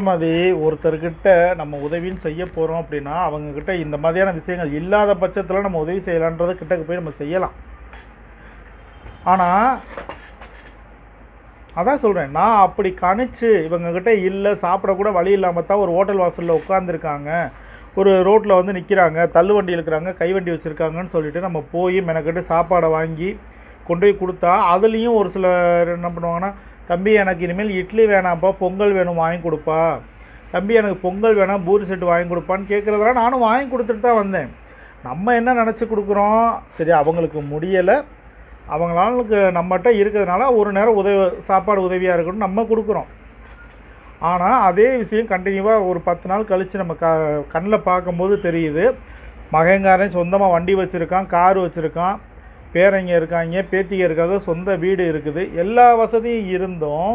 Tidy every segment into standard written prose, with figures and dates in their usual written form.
மாதிரி ஒருத்தர்கிட்ட நம்ம உதவின்னு செய்ய போகிறோம் அப்படின்னா அவங்கக்கிட்ட இந்த மாதிரியான விஷயங்கள் இல்லாத பட்சத்தில் நம்ம உதவி செய்யலான்றது கிட்டக்கு போய் நம்ம செய்யலாம். ஆனால் அதான் சொல்கிறேன், நான் அப்படி கணிச்சு இவங்கக்கிட்ட இல்லை, சாப்பிடக்கூட வழி இல்லாமல் தான் ஒரு ஹோட்டல் வாசலில் உட்காந்துருக்காங்க, ஒரு ரோட்டில் வந்து நிற்கிறாங்க, தள்ளு வண்டி இருக்கிறாங்க, கை வண்டி வச்சுருக்காங்கன்னு சொல்லிட்டு நம்ம போய் மெனக்கிட்டு சாப்பாடை வாங்கி கொண்டு போய் கொடுத்தா அதுலேயும் ஒரு சிலர் என்ன பண்ணுவாங்கன்னா, தம்பி எனக்கு இனிமேல் இட்லி வேணாம்ப்பா, பொங்கல் வேணும் வாங்கி கொடுப்பா, தம்பி எனக்கு பொங்கல் வேணாம் பூரி செட்டு வாங்கி கொடுப்பான்னு கேட்குறதெல்லாம் நானும் வாங்கி கொடுத்துட்டு தான் வந்தேன். நம்ம என்ன நினச்சி கொடுக்குறோம், சரி அவங்களுக்கு முடியலை, அவங்களாளுக்கு நம்மகிட்ட இருக்கிறதுனால ஒரு நேரம் சாப்பாடு உதவியாக இருக்கணும் நம்ம கொடுக்குறோம். ஆனால் அதே விஷயம் கண்டினியூவாக ஒரு 10 நாள் கழித்து நம்ம கண்ணில் பார்க்கும்போது தெரியுது, மகங்காரன் சொந்தமாக வண்டி வச்சுருக்கான், கார் வச்சுருக்கான், பேரங்க இருக்காங்க, பேத்திங்க இருக்காங்க, சொந்த வீடு இருக்குது, எல்லா வசதியும் இருந்தும்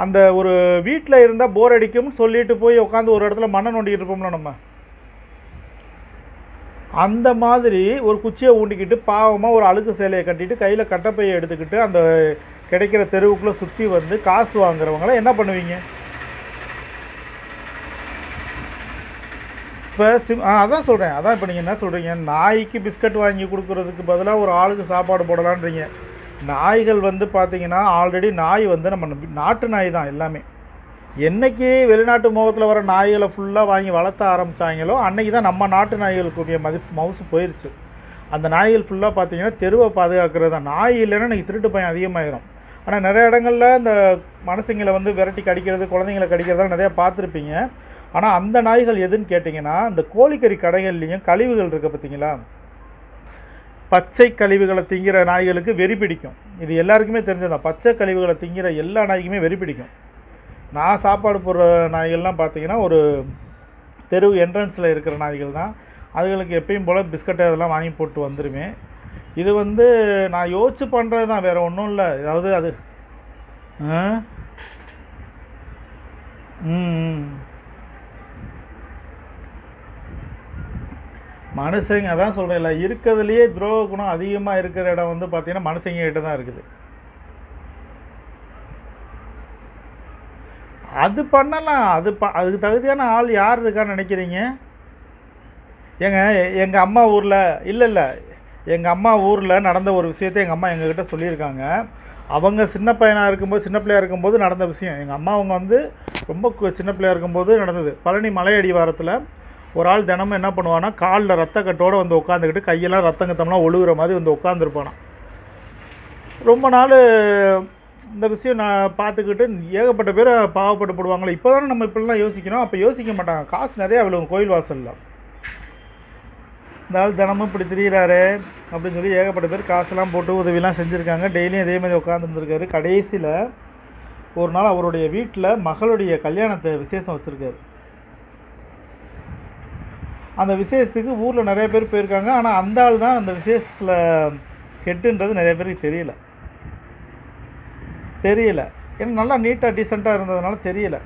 அந்த ஒரு வீட்டில் இருந்தால் போர் அடிக்கும்னு சொல்லிட்டு போய் உட்காந்து ஒரு இடத்துல மண்ணை நோண்டிக்கிட்டு இருப்போம்ல நம்ம, அந்த மாதிரி ஒரு குச்சியை ஊண்டிக்கிட்டு பாவமாக ஒரு அழுக்கு சேலையை கட்டிட்டு கையில் கட்டப்பையை எடுத்துக்கிட்டு அந்த கிடைக்கிற தெருவுக்குள்ளே சுற்றி வந்து காசு வாங்குறவங்களாம் என்ன பண்ணுவீங்க? இப்போ அதான் சொல்கிறேன், அதான் இப்போ நீங்கள் என்ன சொல்கிறீங்க, நாய்க்கு பிஸ்கட் வாங்கி கொடுக்குறதுக்கு பதிலாக ஒரு ஆளுக்கு சாப்பாடு போடலான்றீங்க. நாய்கள் வந்து பார்த்திங்கன்னா ஆல்ரெடி நாய் வந்து நம்ம நாட்டு நாய் தான் எல்லாமே. என்றைக்கு வெளிநாட்டு முகத்தில் வர நாய்களை ஃபுல்லாக வாங்கி வளர்த்த ஆரம்பித்தாங்களோ அன்றைக்கி தான் நம்ம நாட்டு நாய்களுக்குரிய மவுசு போயிடுச்சு. அந்த நாய்கள் ஃபுல்லாக பார்த்திங்கன்னா தெருவை பாதுகாக்கிறது தான். நாய் இல்லைன்னா இன்றைக்கி திருட்டு பயம் அதிகமாகிடும். ஆனால் நிறைய இடங்களில் இந்த மனுஷங்களை வந்து விரட்டி கடிக்கிறது, குழந்தைங்களை கடிக்கிறதெல்லாம் நிறையா பார்த்துருப்பீங்க. ஆனால் அந்த நாய்கள் எதுன்னு கேட்டிங்கன்னா, இந்த கோழிக்கறி கடைகள்லேயும் கழிவுகள் இருக்குது பார்த்திங்களா, பச்சை கழிவுகளை திங்கிற நாய்களுக்கு வெறி பிடிக்கும். இது எல்லாருக்குமே தெரிஞ்சதான், பச்சை கழிவுகளை திங்கிற எல்லா நாய்க்குமே வெறி பிடிக்கும். நான் சாப்பாடு போடுற நாய்கள்லாம் பார்த்திங்கன்னா ஒரு தெரு என்ட்ரன்ஸில் இருக்கிற நாய்கள் தான். அதுகளுக்கு எப்பயும் போல் பிஸ்கட்டு அதெல்லாம் வாங்கி போட்டு வந்துடுவேன். இது வந்து நான் யோசிச்சு பண்ணுறது தான், வேறு ஒன்றும் இல்லை. அதாவது அது மனுஷங்க அதான் சொல்கிறேன்ல, இருக்கிறதுலையே துரோக குணம் அதிகமாக இருக்கிற இடம் வந்து பார்த்திங்கன்னா மனுஷங்க கிட்ட தான் இருக்குது. அது பண்ணலாம், அதுக்கு தகுதியான ஆள் யார் இருக்கான்னு நினைக்கிறீங்க? எங்கள் அம்மா ஊரில் இல்லை எங்கள் அம்மா ஊரில் நடந்த ஒரு விஷயத்தை எங்கள் அம்மா எங்ககிட்ட சொல்லியிருக்காங்க. அவங்க சின்ன பையனாக இருக்கும்போது, சின்ன பிள்ளையாக இருக்கும்போது நடந்த விஷயம். எங்கள் அம்மா அவங்க வந்து ரொம்ப சின்ன பிள்ளையாக இருக்கும்போது நடந்தது. பழனி மலை அடிவாரத்தில் ஒரு ஆள் தினமும் என்ன பண்ணுவான்னா, காலில் ரத்தக்கட்டோடு வந்து உட்காந்துக்கிட்டு கையெல்லாம் ரத்தங்கத்தம்லாம் ஒழுகுற மாதிரி வந்து உட்காந்துருப்பானா. ரொம்ப நாள் இந்த விஷயம் நான் பார்த்துக்கிட்டு ஏகப்பட்ட பேர் பாவப்பட்டு போடுவாங்களே. இப்போ தானே நம்ம இப்படிலாம் யோசிக்கிறோம், அப்போ யோசிக்க மாட்டாங்க. காசு நிறையா விழுவும் கோயில் வாசலில். இந்த ஆள் தினமும் இப்படி திரியிறாரு அப்படின்னு சொல்லி ஏகப்பட்ட பேர் காசெல்லாம் போட்டு உதவிலாம் செஞ்சுருக்காங்க. டெய்லியும் அதே மாதிரி உட்காந்துருந்துருக்காரு. கடைசியில் ஒரு நாள் அவருடைய வீட்டில் மகளுடைய கல்யாணத்தை விசேஷம் வச்சுருக்காரு. அந்த விசேஷத்துக்கு ஊரில் நிறைய பேர் போயிருக்காங்க. ஆனால் அந்த ஆள் தான் அந்த விசேஷத்தில் கெட்டுன்றது நிறைய பேருக்கு தெரியல. ஏன்னா நல்லா நீட்டாக டீசெண்டாக இருந்ததுனால தெரியல.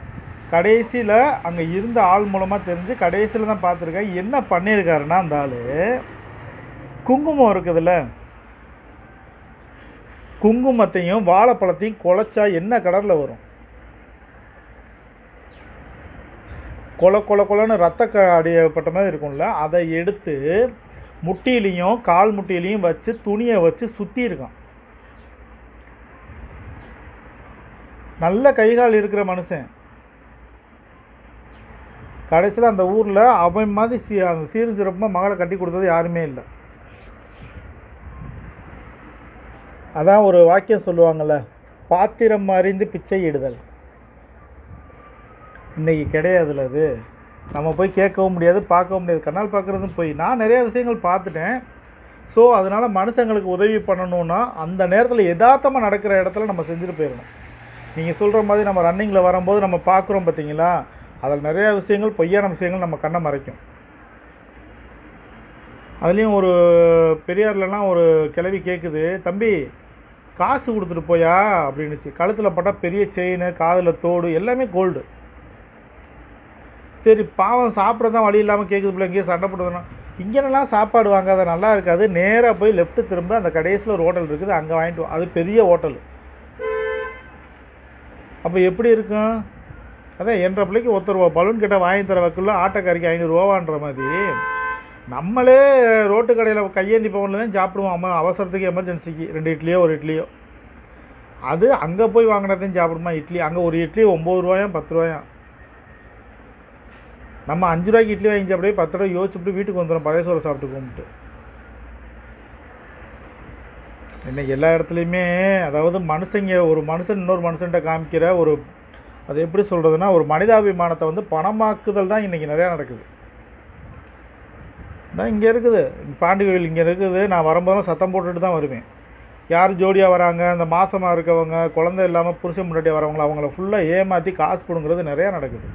கடைசியில் அங்கே இருந்த ஆள் மூலமாக தெரிஞ்சு கடைசியில் தான் பார்த்துருக்கேன். என்ன பண்ணியிருக்காருன்னா, அந்த ஆள் குங்குமம் இருக்குதுல்ல, குங்குமத்தையும் வாழைப்பழத்தையும் குழைச்சா என்ன கலரில் வரும்? கொலன்னு ரத்த அடிப்பட்ட மாதிரி இருக்கும்ல, அதை எடுத்து முட்டியிலையும் கால் முட்டியிலையும் வச்சு துணியை வச்சு சுற்றி இருக்கான். நல்ல கைகால் இருக்கிற மனுஷன். கடைசியில் அந்த ஊரில் அவன் மாதிரி அந்த சீர் சிறப்பாக மகளை கட்டி கொடுத்தது யாருமே இல்லை. அதான் ஒரு வாக்கியம் சொல்லுவாங்கள்ல, பாத்திரம் அறிந்து பிச்சை இடுதல். இன்றைக்கி கிடையாதுல்ல அது. நம்ம போய் கேட்கவும் முடியாது, பார்க்கவும் முடியாது. கண்ணால் பார்க்குறதும் போய் நான் நிறைய விஷயங்கள் பார்த்துட்டேன். ஸோ அதனால் மனுஷங்களுக்கு உதவி பண்ணணுன்னா அந்த நேரத்தில் யதார்த்தமாக நடக்கிற இடத்துல நம்ம செஞ்சுட்டு போயிடணும். நீங்கள் சொல்கிற மாதிரி நம்ம ரன்னிங்கில் வரும்போது நம்ம பார்க்குறோம் பார்த்தீங்களா, அதில் நிறையா விஷயங்கள் பொய்யான விஷயங்கள் நம்ம கண்ணை மறைக்கும். அதுலேயும் ஒரு பெரியார்லலாம் ஒரு கிளவி கேட்குது, தம்பி காசு கொடுத்துட்டு போயா அப்படின்னுச்சு. கழுத்தில் பட்டால் பெரிய செயின், காதில் தோடு, எல்லாமே கோல்டு. சரி பாவம் சாப்பிட தான் வழி இல்லாமல் கேட்குது, பிள்ளை இங்கேயே சண்டை போடுறதுனா இங்கேனெல்லாம் சாப்பாடு வாங்காத நல்லா இருக்காது, நேராக போய் லெஃப்ட்டு திரும்ப அந்த கடைசியில் ஒரு ஹோட்டல் இருக்குது, அங்கே வாங்கிட்டு அது பெரிய ஹோட்டல். அப்போ எப்படி இருக்கும்? அதான் என்ற பிள்ளைக்கு ₹1 பலூன் கேட்டால் வாங்கி தர வக்குள்ள ஆட்டக்காரிக்கு ₹500 மாதிரி நம்மளே ரோட்டு கடையில் கையேந்தி பவனில் தான் சாப்பிடுவோம். அம்மா அவசரத்துக்கு எமர்ஜென்சிக்கு 2 இட்லியோ 1 இட்லியோ. அது அங்கே போய் வாங்கினதையும் சாப்பிடுமா இட்லி. அங்கே ஒரு இட்லி ₹9 ₹10. நம்ம ₹5 இட்லி வாங்கி சாப்பிடவே 10 ரூபாய் யோசிச்சுட்டு வீட்டுக்கு வந்துடும் பழைய சோறு சாப்பிட்டு கும்பிட்டு. இன்றைக்கி எல்லா இடத்துலையுமே அதாவது ஒரு மனுஷன் இன்னொரு மனுஷன்கிட்ட காமிக்கிற ஒரு அது எப்படி சொல்கிறதுனா ஒரு மனிதாபிமானத்தை வந்து பணமாக்குதல் தான் இன்றைக்கி நிறையா நடக்குது. தான் இங்கே இருக்குது பாண்டி கோயில் இங்கே இருக்குது. நான் வரும்போதும் சத்தம் போட்டுட்டு தான் வருவேன். யார் ஜோடியாக வராங்க, அந்த மாதமாக இருக்கவங்க, குழந்தை இல்லாமல் புருஷன் முன்னாடியே வரவங்கள அவங்கள ஃபுல்லாக ஏமாற்றி காசு கொடுங்கிறது நிறையா நடக்குது.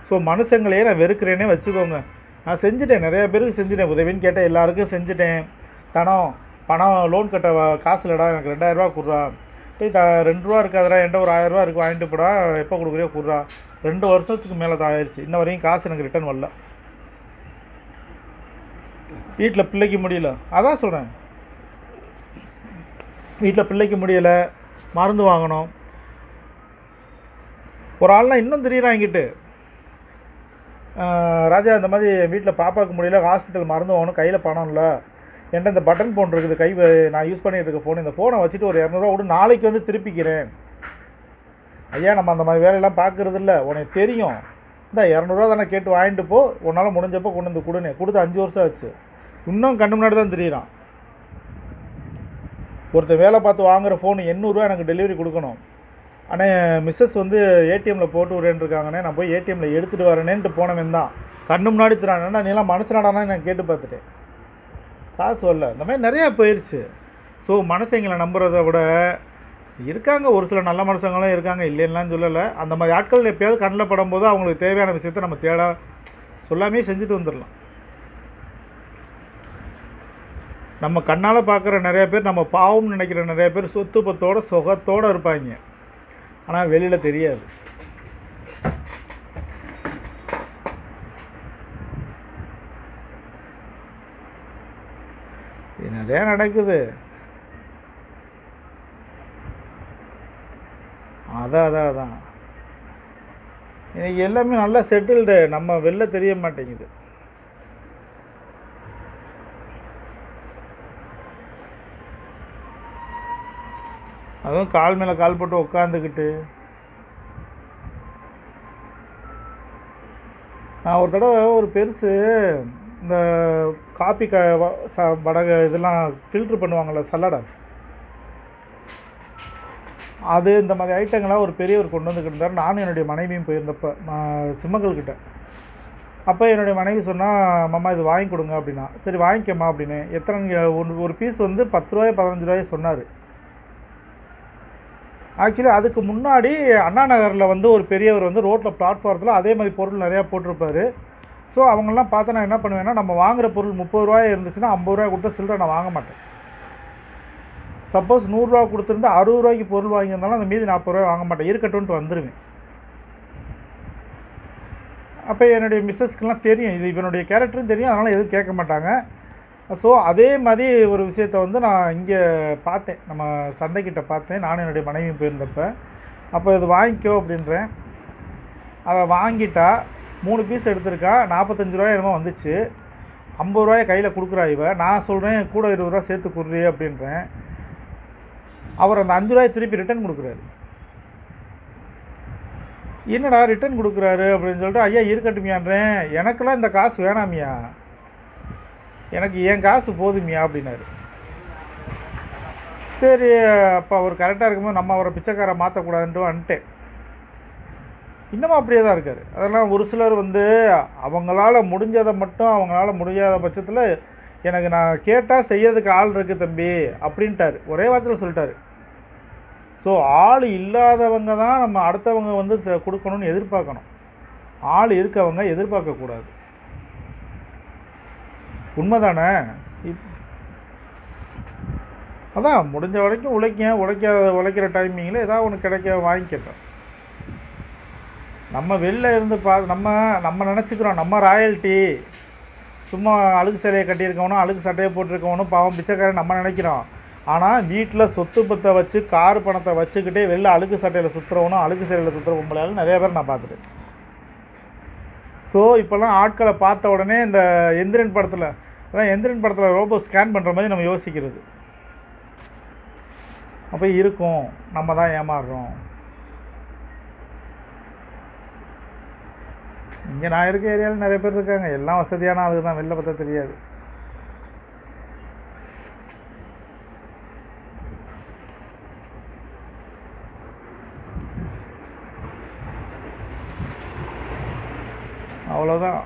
ஸோ மனுஷங்களையே நான் வெறுக்கிறேனே வச்சுக்கோங்க. நான் செஞ்சுட்டேன், நிறையா பேருக்கு செஞ்சுட்டேன். உதவின்னு கேட்டேன், எல்லாருக்கும் செஞ்சுட்டேன். பணம் லோன் கட்ட காசு இல்லைடா, எனக்கு ₹2000 கொடுறா. ₹2 இருக்காதுடா, என்கிட்ட ஒரு ₹1000 இருக்குது வாங்கிட்டு போடா, எப்போ கொடுக்குறியோ கொடுறா. 2 வருஷத்துக்கு மேலே தான் ஆயிடுச்சு, இன்ன வரையும் காசு எனக்கு ரிட்டர்ன் வரல. வீட்டில் பிள்ளைக்கு முடியல, அதான் சொல்கிறேன். வீட்டில் பிள்ளைக்கு முடியலை, மருந்து வாங்கணும். ஒரு ஆள்லாம் இன்னும் தெரியுறாங்கிட்டு, ராஜா இந்த மாதிரி வீட்டில் பாப்பாவுக்கு முடியல, ஹாஸ்பிட்டல் மருந்து வாங்கணும், கையில் பணம் இல்லை, என்கிட்ட இந்த பட்டன் ஃபோன் இருக்குது, நான் யூஸ் பண்ணிகிட்டு இருக்க ஃபோன், இந்த ஃபோனை வச்சுட்டு ஒரு ₹200 விட நாளைக்கு வந்து திருப்பிக்கிறேன். ஐயா நம்ம அந்த மாதிரி வேலையெல்லாம் பார்க்குறது இல்லை, உனக்கு தெரியும். இந்த ₹200 தானே கேட்டு வாங்கிட்டு போ, உன்னால் முடிஞ்சப்போ கொண்டு வந்து கொடுன்னு கொடுத்து 5 வருஷம் ஆச்சு. இன்னும் கண்ணு முன்னாடி தான் தெரியுறான். ஒருத்தர் வேலை பார்த்து வாங்குகிற ஃபோனு ₹800 எனக்கு டெலிவரி கொடுக்கணும். ஆனால் மிஸ்ஸஸ் வந்து ஏடிஎம்மில் போட்டு விட்றேன்னு இருக்காங்கண்ணே, நான் போய் ஏடிஎம்மில் எடுத்துகிட்டு வரேனேன்ட்டு போனவன் தான் கண்ணு முன்னாடி தரான். நீலாம் மனசுனாடானா நான் கேட்டு பார்த்துட்டேன், காசு வரல. இந்த மாதிரி நிறையா போயிடுச்சு. ஸோ மனுஷங்களை நம்புறதை விட இருக்காங்க ஒரு சில நல்ல மனுஷங்களும் இருக்காங்க, இல்லைன்னாலும் சொல்லலை. அந்த மாதிரி ஆட்கள் எப்போயாவது கண்ணில் படும்போது அவங்களுக்கு தேவையான விஷயத்தை நம்ம சொல்லாமே செஞ்சுட்டு வந்துடலாம். நம்ம கண்ணால் பார்க்குற நிறைய பேர், நம்ம பாவம்னு நினைக்கிற நிறைய பேர் சொத்து பத்தோடு சுகத்தோடு இருப்பாங்க, ஆனால் வெளியில் தெரியாது. இது நிறையா நடக்குது. அதான் இன்னைக்கு எல்லாமே நல்லா செட்டில்டு, நம்ம வெளில தெரிய மாட்டேங்குது. அதுவும் கால் மேலே கால் போட்டு உட்காந்துக்கிட்டு. நான் ஒரு தடவை ஒரு பெருசு இந்த காப்பி வடகை இதெல்லாம் ஃபில்ட்ரு பண்ணுவாங்கள்ல சல்லடை, அது இந்த மாதிரி ஐட்டங்களாக ஒரு பெரியவர் கொண்டு வந்துக்கிட்டு இருந்தார். நானும் என்னுடைய மனைவியும் போயிருந்தப்போ சிம்மங்கள்கிட்ட. அப்போ என்னுடைய மனைவி சொன்னால், மாமா இது வாங்கி கொடுங்க அப்படின்னா. சரி வாங்கிக்கம்மா அப்படின்னு. எத்தனை ஒரு பீஸ் வந்து ₹10 ₹15 சொன்னார். ஆக்சுவலி அதுக்கு முன்னாடி அண்ணா நகரில் வந்து ஒரு பெரியவர் வந்து ரோட்டில் பிளாட்ஃபாரத்தில் அதே மாதிரி பொருள் நிறையா போட்டிருப்பார். ஸோ அவங்களாம் பார்த்து நான் என்ன பண்ணுவேன்னா, நம்ம வாங்குகிற பொருள் ₹30 இருந்துச்சுன்னா ₹50 கொடுத்தா சில்லறை நான் வாங்க மாட்டேன். சப்போஸ் ₹100 கொடுத்துருந்து ₹60 பொருள் வாங்கியிருந்தாலும் அந்த மீதி ₹40 வாங்க மாட்டேன், இருக்கட்டும்ன்ட்டு வந்துடுவேன். அப்போ என்னுடைய மிஸ்ஸஸ்க்கெலாம் தெரியும், இது இவனுடைய கேரக்டரும் தெரியும், அதனால் எதுவும் கேட்க மாட்டாங்க. ஸோ அதே மாதிரி ஒரு விஷயத்தை வந்து நான் இங்கே பார்த்தேன், நம்ம சந்தைக்கிட்ட பார்த்தேன், நானும் என்னுடைய மனைவியும் போயிருந்தப்போ. அப்போ இது வாங்கிக்கோ அப்படின்றேன். அதை வாங்கிட்டா 3 பீஸ் எடுத்திருக்கா, ₹45 என்னமோ வந்துச்சு. ₹50 கையில் கொடுக்குறா இவ. நான் சொல்கிறேன் கூட ₹20 சேர்த்து கொடுறீ அப்படின்றேன். அவர் அந்த ₹5 திருப்பி ரிட்டன் கொடுக்குறாரு. என்னடா ரிட்டன் கொடுக்குறாரு அப்படின்னு சொல்லிட்டு, ஐயா இருக்கட்டுமியான்றேன். எனக்கெல்லாம் இந்த காசு வேணாமியா, எனக்கு என் காசு போதுமியா அப்படின்னாரு. சரி அப்போ அவர் கரெக்டாக இருக்கும்போது நம்ம அவரை பிச்சைக்காரை மாற்றக்கூடாதுன்ட்டு வந்துட்டேன். இன்னமும் அப்படியே தான் இருக்கார். அதெல்லாம் ஒரு சிலர் வந்து அவங்களால முடிஞ்சதை மட்டும், அவங்களால முடியாத பட்சத்தில் எனக்கு நான் கேட்டால் செய்யறதுக்கு ஆள் இருக்குது தம்பி அப்படின்ட்டார், ஒரே வார்த்தையில் சொல்லிட்டார். ஸோ ஆள் இல்லாதவங்க தான் நம்ம அடுத்தவங்க வந்து கொடுக்கணும்னு எதிர்பார்க்கணும், ஆள் இருக்கவங்க எதிர்பார்க்கக்கூடாது. உண்மைதானே? அதான் முடிஞ்ச வரைக்கும் உழைக்கிற டைமிங்கில் ஏதாவது ஒன்று கிடைக்க வாங்கிக்கப்பேன். நம்ம வெளில இருந்து நம்ம நினச்சிக்கிறோம் நம்ம ராயல்ட்டி, சும்மா அழுக்கு சேலையை கட்டியிருக்கவனும் அழுக்கு சட்டையை போட்டிருக்கவனும் பாவம் பிச்சைக்காரன் நம்ம நினைக்கிறோம். ஆனால் வீட்டில் சொத்து பத்தை வச்சு கார் பணத்தை வச்சுக்கிட்டே வெளில அழுக்கு சட்டையில் சுற்றுறவனும் அழுக்கு சேலையில் சுற்றுற பொம்பளையாலும் நிறைய பேர் நான் பார்த்துட்டேன். ஸோ இப்போல்லாம் ஆட்களை பார்த்த உடனே இந்த எந்திரன் படத்தில், அதான் எந்திரன் படத்தில் ரோபோ ஸ்கேன் பண்ணுற மாதிரி நம்ம யோசிக்கிறது. அப்போ இருக்கும், நம்ம தான் ஏமாறுறோம். இங்கே நான் இருக்க ஏரியாவில் நிறைய பேர் இருக்காங்க, எல்லாம் வசதியான ஆளுக்கு தான், வெளில பார்த்தா தெரியாது. அவ்வளோதான்.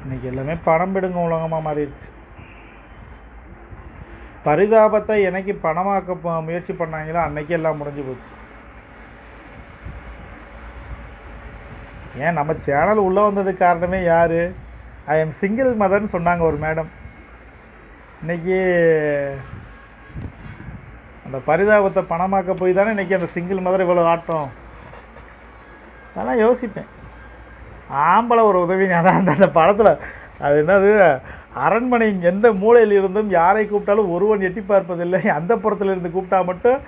இன்னைக்கு எல்லாமே பணம் பிடுங்க உலகமாக மாறிடுச்சு. பரிதாபத்தை என்னைக்கு பணமாக்க முயற்சி பண்ணாங்களோ அன்னைக்கு எல்லாம் முடிஞ்சு போச்சு. ஏன் நம்ம சேனல் உள்ளே வந்ததுக்கு காரணமே யார்? ஐ எம் சிங்கிள் மதர்னு சொன்னாங்க ஒரு மேடம். இன்றைக்கி அந்த பரிதாபத்தை பணமாக்க போய் தானே இன்றைக்கி அந்த சிங்கிள் மதர் இவ்வளோ ஆட்டம். அதெல்லாம் யோசிப்பேன், ஆம்பளை ஒரு உதவி. அதான் அந்த படத்தில் அது என்னது, அரண்மனை எந்த மூலையில் இருந்தும் யாரை கூப்பிட்டாலும் ஒருவன் எட்டி பார்ப்பதில்லை, அந்த புறத்தில் இருந்து கூப்பிட்டா மட்டும்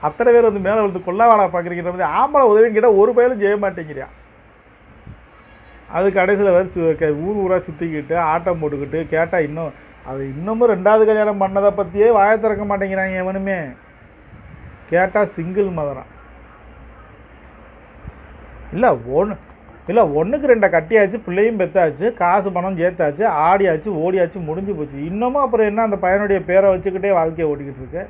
அத்தனை பேர் வந்து மேலே வந்து கொல்லாவாடா பார்க்குறீங்கிற மாதிரி ஆம்பளை உதவின்னு கேட்டால் ஒரு பயிலும் செய்ய மாட்டேங்கிறியா. அது கடைசியில் வேறு ஊர் ஊராக சுற்றிக்கிட்டு ஆட்டம் போட்டுக்கிட்டு கேட்டால் இன்னமும் 2வது கல்யாணம் பண்ணதை பற்றியே வாயை திறக்க மாட்டேங்கிறாங்க எவனுமே. கேட்டால் சிங்கிள் மதரான். இல்லை ஒன்றுக்கு 2 கட்டியாச்சு, பிள்ளையும் பெற்றாச்சு, காசு பணம் சேர்த்தாச்சு, ஆடியாச்சு, ஓடியாச்சு, முடிஞ்சு போச்சு. இன்னமும் அப்புறம் என்ன அந்த பையனுடைய பேரை வச்சுக்கிட்டே வாழ்க்கையை ஓட்டிக்கிட்டு இருக்கு.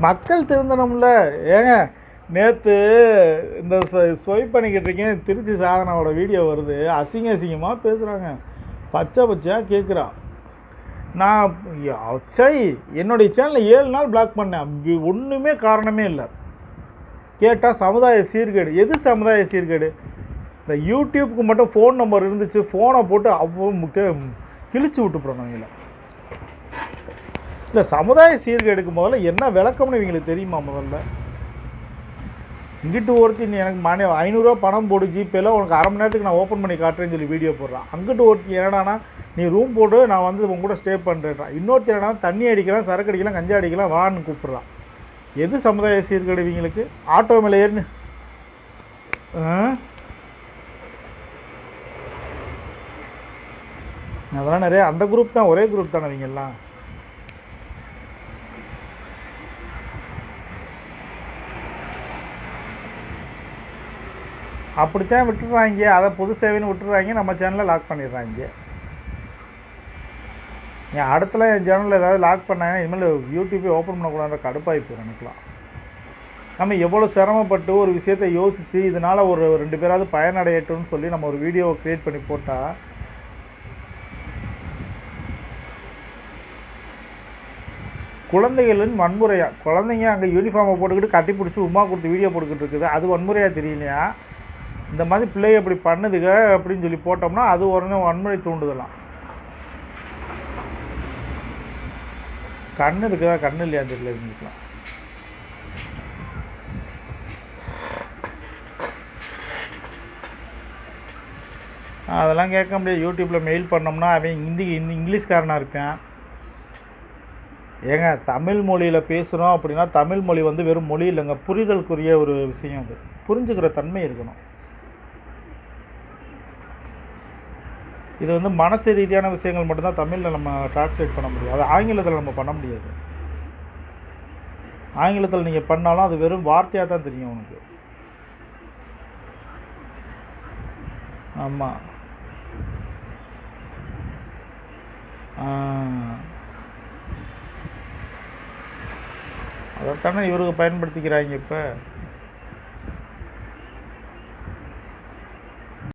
மக்கள் திருந்தணும்ல. ஏங்க நேற்று இந்த ஸ்வைப் பண்ணிக்கிட்டு இருக்கேன், திருச்சி சாதனாவோட வீடியோ வருது, அசிங்கமாக பேசுகிறாங்க, பச்சையாக கேட்குறான். நான் சரி என்னுடைய சேனலில் 7 நாள் பிளாக் பண்ணேன், ஒன்றுமே காரணமே இல்லை. கேட்டால் சமுதாய சீர்கேடு. எது சமுதாய சீர்கேடு? இந்த யூடியூப்புக்கு மட்டும் ஃபோன் நம்பர் இருந்துச்சு, ஃபோனை போட்டு அவ்வளோ கிழிச்சு விட்டுப்புறோம் அவங்கள. இல்லை சமுதாய சீர்கேடுக்கு முதல்ல என்ன விளக்கம்னு இவங்களுக்கு தெரியுமா? முதல்ல இங்கிட்டு ஒருத்தி எனக்கு 500 பணம் போடு ஜிபேல, உனக்கு 1/2 மணி நேரத்துக்கு நான் ஓப்பன் பண்ணி காட்டுறேன்னு சொல்லி வீடியோ போடுறான். அங்கிட்டு ஒருத்தி என்னடானா நீ ரூம் போட்டு நான் வந்து உங்க கூட ஸ்டே பண்ணுறேன். இன்னொருத்தி என்னடா தண்ணி அடிக்கலாம், சரக்கு அடிக்கலாம், கஞ்சா அடிக்கலாம், வான்னு கூப்பிட்றான். எது சமுதாய சீர்கேடு இவங்களுக்கு? ஆட்டோ மேலே ஏறுன்னு அதெல்லாம் நிறைய அந்த குரூப் தான், ஒரே குரூப் தானே இவங்கெல்லாம். அப்படித்தான் விட்டுடுறாங்க, அதை பொது சேவைன்னு விட்டுடுறாங்க, நம்ம சேனலில் லாக் பண்ணிடுறாங்க. என் அடுத்தலாம் என் சேனலில் ஏதாவது லாக் பண்ணாங்க, இனிமேல் யூடியூப்பே ஓப்பன் பண்ணக்கூடாது, கடுப்பாகி போயிடும் எனக்குலாம். நம்ம எவ்வளோ சிரமப்பட்டு ஒரு விஷயத்தை யோசித்து இதனால் ஒரு 2 பேராவது பயனடையட்டும்னு சொல்லி நம்ம ஒரு வீடியோவை க்ரியேட் பண்ணி போட்டால், குழந்தைகளின் வன்முறையாக, குழந்தைங்க அங்கே யூனிஃபார்மை போட்டுக்கிட்டு கட்டி பிடிச்சி உமா கொடுத்து வீடியோ போட்டுக்கிட்டு இருக்குது, அது வன்முறையாக தெரியலையா? இந்த மாதிரி பிள்ளைய அப்படி பண்ணுதுங்க அப்படின்னு சொல்லி போட்டோம்னா அது உடனே வன்முறை தூண்டுதலாம். கண்ணு இருக்குதா கண்ணு இல்லையா தெரியல இருந்துக்கலாம். அதெல்லாம் கேட்க முடியாது. யூடியூப்பில் மெயில் பண்ணோம்னா அவன் இங்கிலீஷ்காரனாக இருப்பேன். ஏங்க தமிழ் மொழியில் பேசுகிறோம் அப்படின்னா தமிழ் மொழி வந்து வெறும் மொழி இல்லைங்க, புரிதலுக்குரிய ஒரு விஷயம். அது புரிஞ்சுக்கிற தன்மை இருக்கணும். இது வந்து மனசு ரீதியான விஷயங்கள் மட்டும்தான் தமிழில் நம்ம டிரான்ஸ்லேட் பண்ண முடியும். அது ஆங்கிலத்தில் நம்ம பண்ண முடியாது. ஆங்கிலத்தில் நீங்கள் பண்ணாலும் அது வெறும் வார்த்தையாக தான் தெரியும் உனக்கு. ஆமாம், அதைத்தானே இவருக்கு பயன்படுத்திக்கிறாங்க இப்போ.